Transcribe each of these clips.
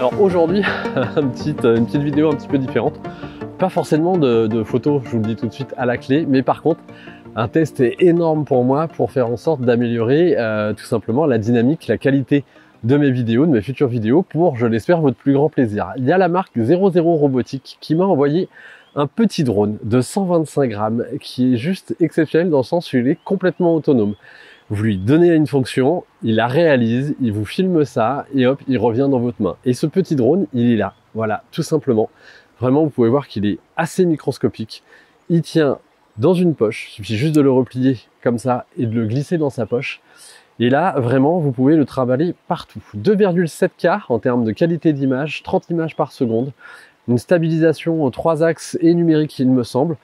Alors aujourd'hui, une petite vidéo un petit peu différente. Pas forcément de photos, je vous le dis tout de suite à la clé, mais par contre, un test est énorme pour moi pour faire en sorte d'améliorer tout simplement la dynamique, la qualité de mes vidéos, de mes futures vidéos pour, je l'espère, votre plus grand plaisir. Il y a la marque 00 Robotique qui m'a envoyé un petit drone de 125 grammes qui est juste exceptionnel dans le sens où il est complètement autonome. Vous lui donnez une fonction, il la réalise, il vous filme ça et hop, il revient dans votre main. Et ce petit drone, il est là, voilà, tout simplement. Vraiment, vous pouvez voir qu'il est assez microscopique. Il tient dans une poche, il suffit juste de le replier comme ça et de le glisser dans sa poche. Et là, vraiment, vous pouvez le travailler partout. 2,7K en termes de qualité d'image, 30 images par seconde, une stabilisation aux 3 axes et numérique, il me semble.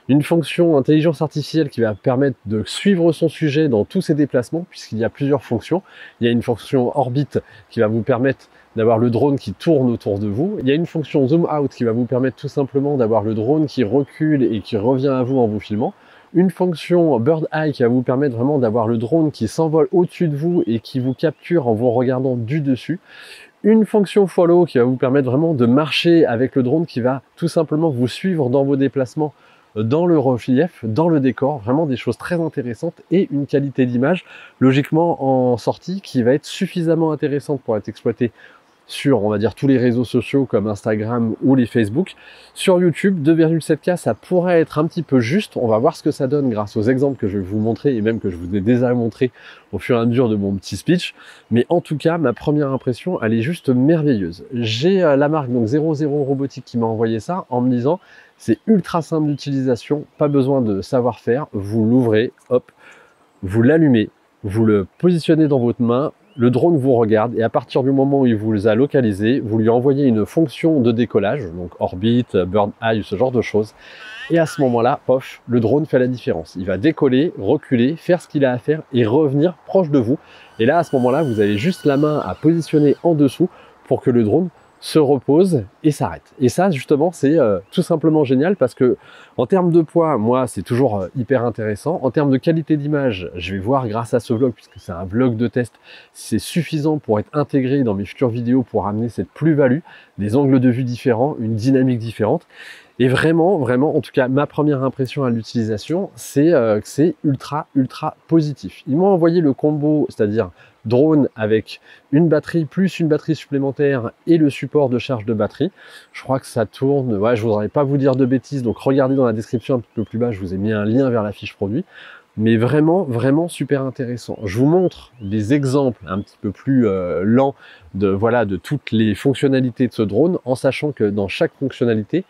Une fonction intelligence artificielle qui va permettre de suivre son sujet dans tous ses déplacements, puisqu'il y a plusieurs fonctions. Il y a une fonction orbite qui va vous permettre d'avoir le drone qui tourne autour de vous. Il y a une fonction zoom out qui va vous permettre tout simplement d'avoir le drone qui recule et qui revient à vous en vous filmant. Une fonction bird eye qui va vous permettre vraiment d'avoir le drone qui s'envole au-dessus de vous et qui vous capture en vous regardant du dessus. Une fonction follow qui va vous permettre vraiment de marcher avec le drone qui va tout simplement vous suivre dans vos déplacements, dans le relief, dans le décor, vraiment des choses très intéressantes et une qualité d'image logiquement en sortie qui va être suffisamment intéressante pour être exploitée sur, on va dire, tous les réseaux sociaux comme Instagram ou les Facebook. Sur YouTube, 2,7K, ça pourrait être un petit peu juste. On va voir ce que ça donne grâce aux exemples que je vais vous montrer et même que je vous ai déjà montré au fur et à mesure de mon petit speech. Mais en tout cas, ma première impression, elle est juste merveilleuse. J'ai la marque donc 00 Robotique qui m'a envoyé ça en me disant c'est ultra simple d'utilisation, pas besoin de savoir-faire. Vous l'ouvrez, hop, vous l'allumez, vous le positionnez dans votre main, le drone vous regarde et à partir du moment où il vous a localisé, vous lui envoyez une fonction de décollage, donc orbite, bird eye, ce genre de choses. Et à ce moment-là, pof, le drone fait la différence. Il va décoller, reculer, faire ce qu'il a à faire et revenir proche de vous. Et là, à ce moment-là, vous avez juste la main à positionner en dessous pour que le drone se repose et s'arrête. Et ça, justement, c'est tout simplement génial parce que en termes de poids, moi, c'est toujours hyper intéressant. En termes de qualité d'image, je vais voir grâce à ce vlog, puisque c'est un vlog de test, c'est suffisant pour être intégré dans mes futures vidéos pour amener cette plus-value, des angles de vue différents, une dynamique différente. Et vraiment, en tout cas, ma première impression à l'utilisation, c'est que c'est ultra positif. Ils m'ont envoyé le combo, c'est-à-dire drone avec une batterie plus une batterie supplémentaire et le support de charge de batterie. Je crois que ça tourne, ouais, je voudrais pas vous dire de bêtises, donc regardez dans la description un petit peu plus bas, je vous ai mis un lien vers la fiche produit. Mais vraiment super intéressant. Je vous montre des exemples un petit peu plus lents de toutes les fonctionnalités de ce drone, en sachant que dans chaque fonctionnalité,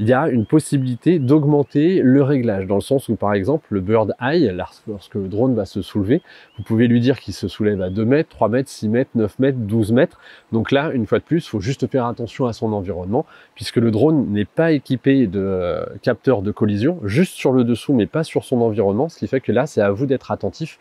il y a une possibilité d'augmenter le réglage, dans le sens où, par exemple, le bird eye, lorsque le drone va se soulever, vous pouvez lui dire qu'il se soulève à 2 mètres, 3 mètres, 6 mètres, 9 mètres, 12 mètres. Donc là, une fois de plus, il faut juste faire attention à son environnement, puisque le drone n'est pas équipé de capteur de collision, juste sur le dessous, mais pas sur son environnement, ce qui fait que là, c'est à vous d'être attentif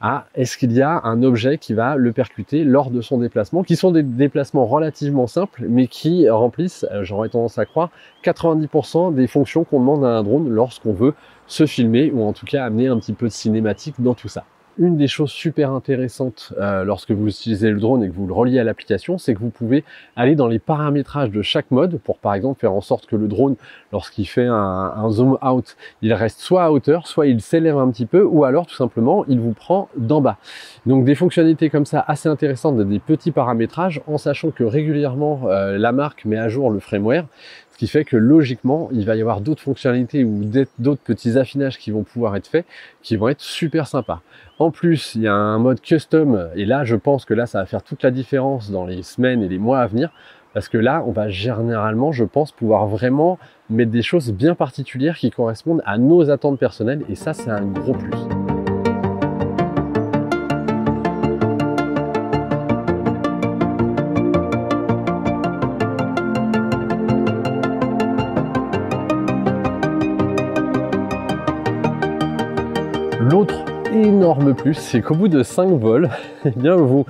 à est-ce qu'il y a un objet qui va le percuter lors de son déplacement, qui sont des déplacements relativement simples, mais qui remplissent, j'aurais tendance à croire, 90% des fonctions qu'on demande à un drone lorsqu'on veut se filmer, ou en tout cas amener un petit peu de cinématique dans tout ça. Une des choses super intéressantes lorsque vous utilisez le drone et que vous le reliez à l'application, c'est que vous pouvez aller dans les paramétrages de chaque mode pour, par exemple, faire en sorte que le drone, lorsqu'il fait un zoom out, il reste soit à hauteur, soit il s'élève un petit peu, ou alors tout simplement il vous prend d'en bas. Donc des fonctionnalités comme ça assez intéressantes, des petits paramétrages, en sachant que régulièrement la marque met à jour le firmware, ce qui fait que logiquement, il va y avoir d'autres fonctionnalités ou d'autres petits affinages qui vont pouvoir être faits, qui vont être super sympas. En plus, il y a un mode custom, et là, je pense que là, ça va faire toute la différence dans les semaines et les mois à venir, parce que là, on va généralement, je pense, pouvoir vraiment mettre des choses bien particulières qui correspondent à nos attentes personnelles, et ça, c'est un gros plus. L'autre énorme plus, c'est qu'au bout de 5 vols, eh bien vous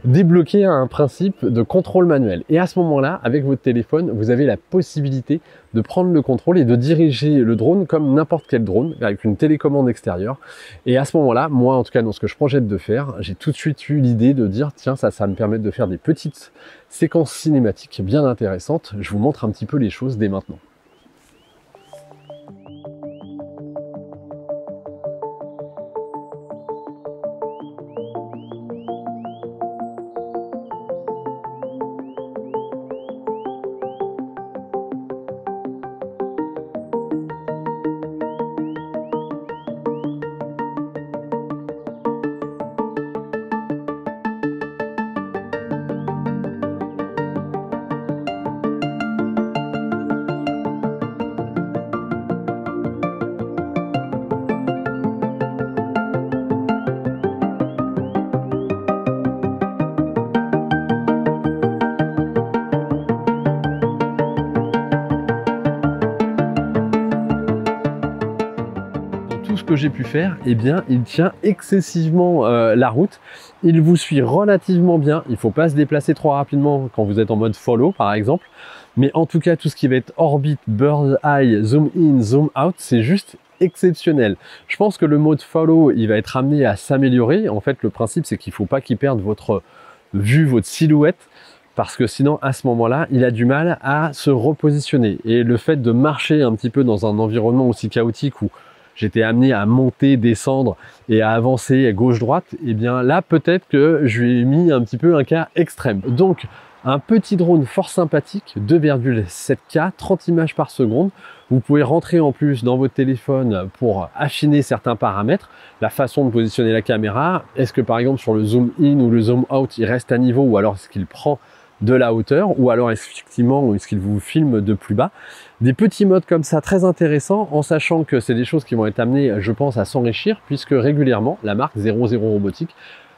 débloquer un principe de contrôle manuel. Et à ce moment-là, avec votre téléphone, vous avez la possibilité de prendre le contrôle et de diriger le drone comme n'importe quel drone, avec une télécommande extérieure. Et à ce moment-là, moi en tout cas dans ce que je projette de faire, j'ai tout de suite eu l'idée de dire tiens, ça va me permettre de faire des petites séquences cinématiques bien intéressantes. Je vous montre un petit peu les choses dès maintenant. Tout ce que j'ai pu faire, eh bien, il tient excessivement la route. Il vous suit relativement bien. Il ne faut pas se déplacer trop rapidement quand vous êtes en mode follow, par exemple. Mais en tout cas, tout ce qui va être orbite, bird's eye, zoom in, zoom out, c'est juste exceptionnel. Je pense que le mode follow, il va être amené à s'améliorer. En fait, le principe, c'est qu'il ne faut pas qu'il perde votre vue, votre silhouette, parce que sinon, à ce moment-là, il a du mal à se repositionner. Et le fait de marcher un petit peu dans un environnement aussi chaotique où j'étais amené à monter, descendre et à avancer à gauche-droite, et bien là, peut-être que je lui ai mis un petit peu un cas extrême. Donc, un petit drone fort sympathique, 2,7K, 30 images par seconde. Vous pouvez rentrer en plus dans votre téléphone pour affiner certains paramètres, la façon de positionner la caméra. Est-ce que par exemple sur le zoom in ou le zoom out, il reste à niveau, ou alors est-ce qu'il prend de la hauteur, ou alors effectivement est-ce qu'il vous filme de plus bas. Des petits modes comme ça très intéressants, en sachant que c'est des choses qui vont être amenées, je pense, à s'enrichir, puisque régulièrement la marque 00 Robotique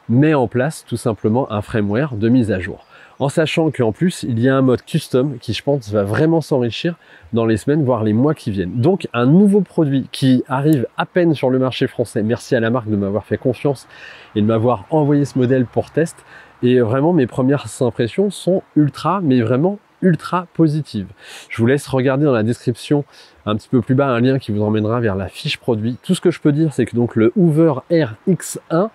met en place tout simplement un firmware de mise à jour. En sachant qu'en plus il y a un mode custom qui, je pense, va vraiment s'enrichir dans les semaines voire les mois qui viennent. Donc un nouveau produit qui arrive à peine sur le marché français. Merci à la marque de m'avoir fait confiance et de m'avoir envoyé ce modèle pour test. Et vraiment, mes premières impressions sont ultra, mais vraiment ultra positives. Je vous laisse regarder dans la description un petit peu plus bas un lien qui vous emmènera vers la fiche produit. Tout ce que je peux dire, c'est que donc le Hoover RX1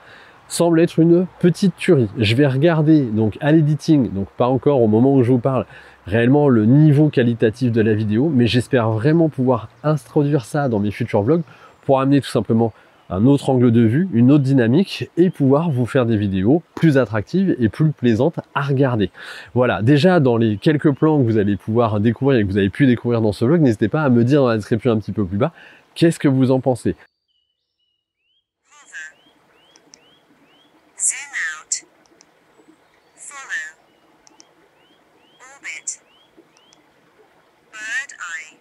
semble être une petite tuerie. Je vais regarder donc à l'editing, donc pas encore au moment où je vous parle, réellement le niveau qualitatif de la vidéo, mais j'espère vraiment pouvoir introduire ça dans mes futurs vlogs pour amener tout simplement un autre angle de vue, une autre dynamique, et pouvoir vous faire des vidéos plus attractives et plus plaisantes à regarder. Voilà, déjà dans les quelques plans que vous allez pouvoir découvrir et que vous avez pu découvrir dans ce vlog, n'hésitez pas à me dire dans la description un petit peu plus bas, qu'est-ce que vous en pensez. Zoom out. Follow. Orbit. Bird eye.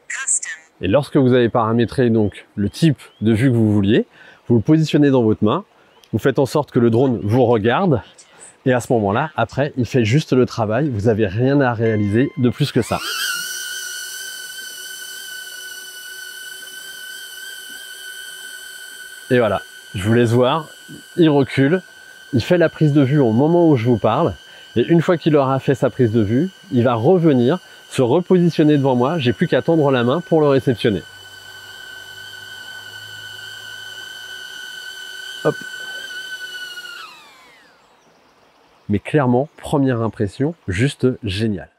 Custom. Et lorsque vous avez paramétré donc le type de vue que vous vouliez, vous le positionnez dans votre main, vous faites en sorte que le drone vous regarde, et à ce moment-là, après, il fait juste le travail, vous n'avez rien à réaliser de plus que ça. Et voilà, je vous laisse voir, il recule, il fait la prise de vue au moment où je vous parle, et une fois qu'il aura fait sa prise de vue, il va revenir, se repositionner devant moi, j'ai plus qu'à tendre la main pour le réceptionner. Hop. Mais clairement, première impression, juste génial.